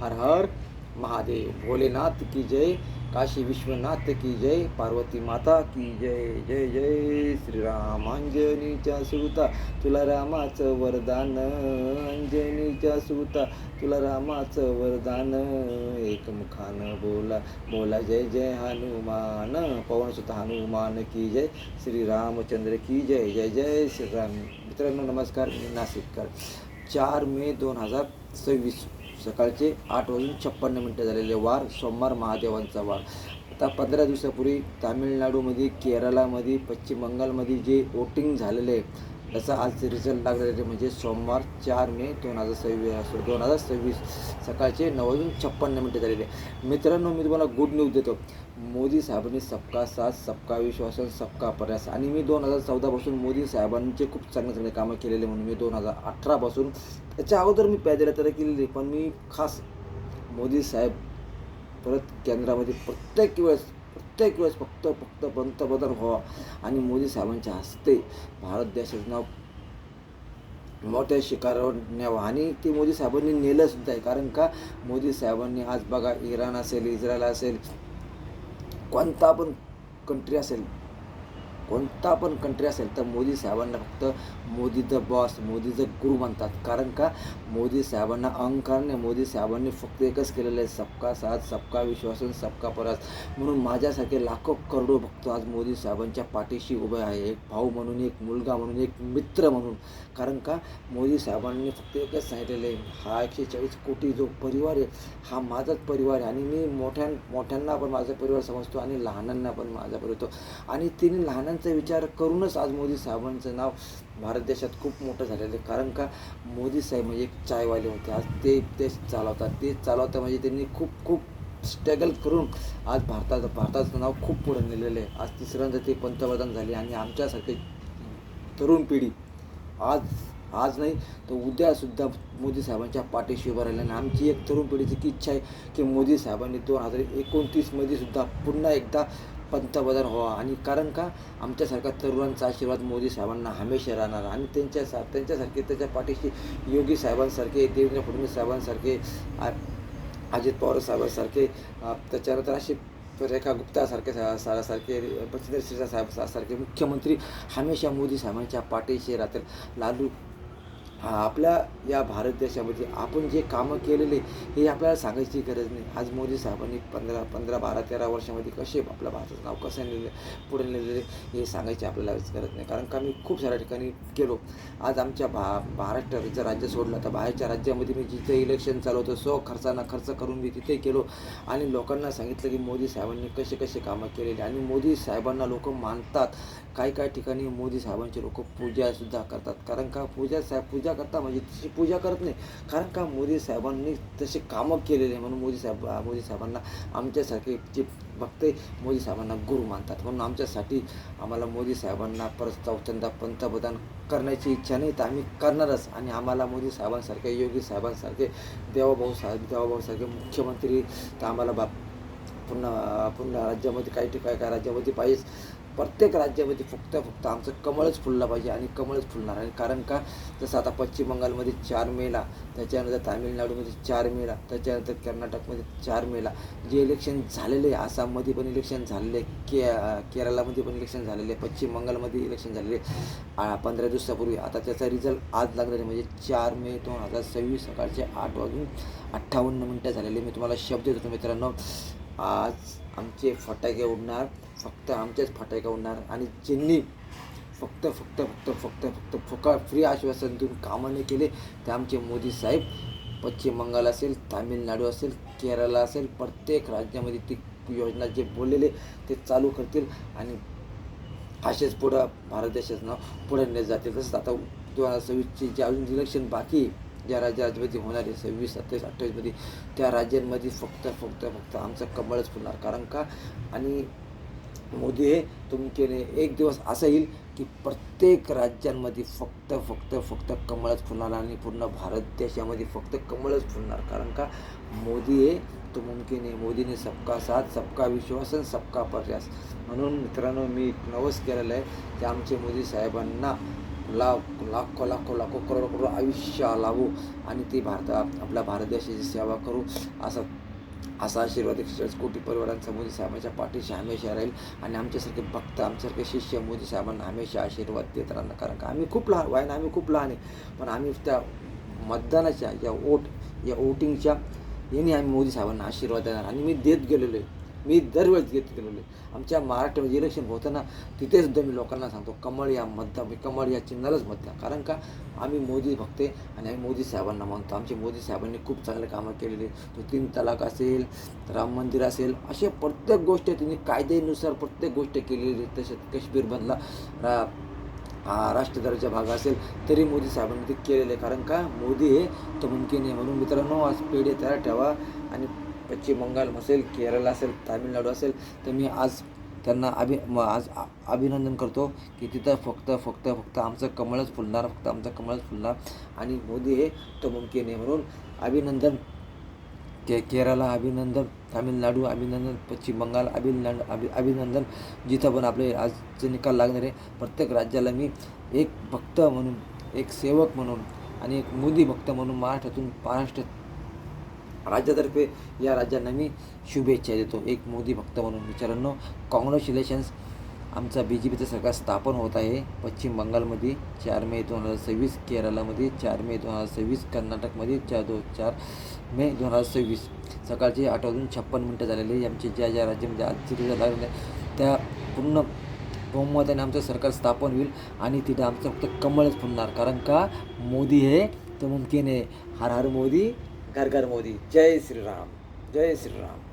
हर हर महादेव। भोलेनाथ की जय, काशी विश्वनाथ की जय, पार्वती माता की जय। जय जय श्रीराम। अंजनीच्या सुता तुला रामाचं वरदान, अंजनीच्या सुता तुला रामाचं वरदान, एकमुखानं बोला बोला जय जय हनुमान, पवनसुत हनुमान की जय, श्रीरामचंद्र की जय। जय जय श्रीराम। मित्रांनो नमस्कार, मी नाशिककर। 4 मे 2026 सकाळचे 8:56 झालेले, वार सोमवार, महादेवांचा वार। आता 15 दिवसापूर्वी तामिळनाडूमध्ये, केरळामध्ये, पश्चिम बंगालमध्ये जे वोटिंग झालेले आहे, त्याचा आज रिझल्ट लागलेले म्हणजे सोमवार 4 मे 2026 सकाळचे 9:56 झालेले। मित्रांनो मी तुम्हाला गुड न्यूज देतो। मोदी साहेबांनी सबका साथ, सबका विश्वास, सबका प्रयास, आणि मी 2014 पासून मोदी साहेबांचे खूप चांगले कामं केलेले, म्हणून मी 2018 पासून, त्याच्या अगोदर मी पादयात्रा केलेली, पण मी खास मोदी साहेब परत केंद्रामध्ये प्रत्येक वेळेस फक्त पंतप्रधान व्हावा आणि मोदी साहेबांच्या हस्ते भारत देशाचं नाव मोठ्या शिखरावर न्यावं, आणि ते मोदी साहेबांनी नेलं सुद्धा आहे। कारण का मोदी साहेबांनी आज बघा, इराण असेल, इस्रायल असेल, कोणता पण कंट्री असेल तर मोदी साहेबांना फक्त Modi the boss, Modi the गुरु म्हणतात। कारण का मोदी साहेबांना अहंकार नाही, मोदी साहेबांनी फक्त एकच केलेलं आहे, सबका साथ, सबका विश्वास, सबका प्रयास। म्हणून माझ्यासारखे लाखो करोडो भक्त आज मोदी साहेबांच्या पाठीशी उभे आहे, एक भाऊ म्हणून, एक मुलगा म्हणून, एक मित्र म्हणून। कारण का मोदी साहेबांनी फक्त एकच सांगितलेलं आहे, हा 140 कोटी जो परिवार आहे हा माझाच परिवार आहे, आणि मी मोठ्यांना पण माझा परिवार समजतो आणि लहानांना पण माझा परिवार होतो, आणि तिने लहानांचा विचार करूनच आज मोदी साहेबांचं नाव भारत देशात खूप मोठं झालेलं आहे। कारण का मोदी साहेब म्हणजे एक चायवाले होते, आज ते चालवतात म्हणजे त्यांनी खूप स्ट्रगल करून आज भारताचं नाव खूप पुढे नेलेलं आहे। आज तिसऱ्यांदा ते पंतप्रधान झाले, आणि आमच्यासारखे तरुण पिढी आज नाही तर उद्यासुद्धा मोदी साहेबांच्या पाठीशी उभं राहिलं, आणि आमची एक तरुण पिढीची इच्छा आहे की मोदी साहेबांनी 2029मध्ये सुद्धा पुन्हा एकदा पंतप्रधान व्हावा, आणि कारण का आमच्यासारख्या तरुणांचा आशीर्वाद मोदी साहेबांना हमेशा राहणार, आणि त्यांच्यासारखे त्याच्या पाठीशी योगी साहेबांसारखे, देवेंद्र फडणवीस साहेबांसारखे, अजित पवार साहेबांसारखे, त्याच्यानंतर असे रेखा गुप्तासारखे, बचिंद्र सिन्हा साहेबांसारखे मुख्यमंत्री हमेशा मोदी साहेबांच्या पाठीशी राहतील। आपल्या या भारत देशामध्ये आपण जे कामं केलेले हे आपल्याला सांगायची गरज नाही। आज मोदी साहेबांनी 13 वर्षामध्ये कसे आपल्या भारताचं नाव कसं पुढे नेलेले हे सांगायची आपल्याला गरज नाही। कारण का मी खूप साऱ्या ठिकाणी गेलो, आज आमच्या महाराष्ट्र जर राज्य सोडलं तर बाहेरच्या राज्यामध्ये मी जिथे इलेक्शन चालू होतं खर्च करून मी तिथे गेलो, आणि लोकांना सांगितलं की मोदी साहेबांनी कसे कामं केलेले, आणि मोदी साहेबांना लोक मानतात। काही ठिकाणी मोदी साहेबांचे लोक पूजासुद्धा करतात। कारण का पूजा करता म्हणजे तशी पूजा करत नाही, कारण का मोदी साहेबांनी तसे कामं केलेले, म्हणून मोदी साहेबांना आमच्यासारखे जे भक्त मोदी साहेबांना गुरु मानतात। म्हणून आम्हाला मोदी साहेबांना परत चौथ्यांदा पंतप्रधान करण्याची इच्छा नाही, तर आम्ही करणारच, आणि आम्हाला मोदी साहेबांसारखे, योगी साहेबांसारखे, देवाभाऊ सारखे मुख्यमंत्री तर आम्हाला पुन्हा राज्यामध्ये काही राज्यामध्ये पाहिजे। प्रत्येक राज्यामध्ये फक्त आमचं कमळच फुललं पाहिजे, आणि कमळच फुलणार आहे। कारण का जसं आता पश्चिम बंगालमध्ये 4 मेला, त्याच्यानंतर तामिळनाडूमध्ये 4 मेला, त्याच्यानंतर कर्नाटकमध्ये 4 मेला जे इलेक्शन झालेले, आसाममध्ये पण इलेक्शन झालेले, केरळामध्ये पण इलेक्शन झालेले, पश्चिम बंगालमध्ये इलेक्शन झालेले 15 दिवसापूर्वी। आता त्याचा रिझल्ट आज लागलेला म्हणजे 4 मे 2026 सकाळचे 8:58 झालेले। मी तुम्हाला शब्द देतो मित्रांनो, आज आमचे फटाके उडणार, फक्त आमचेच फटाके उडणार, आणि ज्यांनी फक्त फ्री आश्वासन देऊन कामं नाही केले ते आमचे मोदी साहेब, पश्चिम बंगाल असेल, तामिळनाडू असेल, केरळ असेल, प्रत्येक राज्यामध्ये ती योजना जे बोललेले ते चालू करतील, आणि असेच पुढं भारत देशाचं नाव पुढे नेत जातील। तसंच आता 2026ची जे अजून इलेक्शन बाकी ज्या राज्यामध्ये होणार आहे 26, 27, 28मध्ये, त्या राज्यांमध्ये फक्त आमचं कमळच फुलणार। कारण का, आणि मोदी हे तुमचे एक दिवस असा येईल की प्रत्येक राज्यांमध्ये फक्त कमळच फुलणार, आणि पूर्ण भारत देशामध्ये फक्त कमळच फुलणार। कारण का मोदी हे तो मुमकिन आहे, मोदीने सबका साथ, सबका विश्वास, सबका प्रयास। म्हणून मित्रांनो मी नवस केलेलं आहे की आमचे मोदी साहेबांना लाखो लाखो लाखो करोडो करोडो आयुष्य लाभो आणि ते आपल्या भारत देशाची सेवा करू असा असा आशीर्वाद 140 कोटी परिवारांचा मोदी साहेबांच्या पाठीशी हमेशा राहील. आणि आमच्यासारखे भक्त आमच्यासारखे शिष्य मोदी साहेबांना हमेशा आशीर्वाद देत राहणार. कारण का आम्ही खूप लहान वयानं आम्ही खूप लहान आहे, पण आम्ही त्या मतदानाच्या या वोटिंगच्या याने आम्ही मोदी साहेबांना आशीर्वाद देणार. आणि मी देत गेलेलो आहे, मी दरवेळेस घेत गेलेलो आहे. आमच्या महाराष्ट्रामध्ये इलेक्शन होतं ना, तिथे सुद्धा मी लोकांना सांगतो कमळ या चिन्हालाच मत द्या. कारण का आम्ही मोदी भक्त आहे आणि आम्ही मोदी साहेबांना मानतो. आमचे मोदी साहेबांनी खूप चांगले कामं केलेले. तो 3 तलाक असेल, राम मंदिर असेल, असे प्रत्येक गोष्ट त्यांनी कायद्यानुसार प्रत्येक गोष्ट केलेली. तसेच काश्मीरमधला राष्ट्र दर्जा भाग असेल तरी मोदी साहेबांनी ते केलेलं आहे. कारण का मोदी हे तो मुमकिन आहे. म्हणून मित्रांनो, आज पेढे तयार ठेवा. आणि पश्चिम बंगाल असेल, केरळ असेल, तामिळनाडू असेल, तर मी आज त्यांना आज अभिनंदन करतो की तिथं फक्त आमचं कमळच फुलणार, फक्त आमचं कमळच फुलणार. आणि मोदी हे तो मुमकिन आहे. म्हणून अभिनंदन केरळला, अभिनंदन तामिळनाडू, अभिनंदन पश्चिम बंगाल, अभिनंदन जिथं पण आपले आजचे निकाल लागणार आहे. प्रत्येक राज्याला मी एक भक्त म्हणून, एक सेवक म्हणून आणि एक मोदी भक्त म्हणून महाराष्ट्र राज्यातर्फे या राज्यांना मी शुभेच्छा देतो, एक मोदी भक्त म्हणून. मित्रांनो, कॉंग्रॅच्युलेशन्स. आमचा BJPचं सरकार स्थापन होत आहे. पश्चिम बंगालमध्ये 4 मे 2026, केरळामध्ये 4 मे 2026, कर्नाटकमध्ये 4 मे 2026. सकाळचे 8:56 झालेले. आमचे ज्या राज्यामध्ये आज रिझल्ट लागले त्या पूर्ण बहुमताने आमचं सरकार स्थापन होईल आणि तिथं आमचं फक्त कमळच फुलणार. कारण का मोदी हे तर मुमकिन आहे. हर हर मोदी, घर घर मोदी. जय श्रीराम, जय श्रीराम.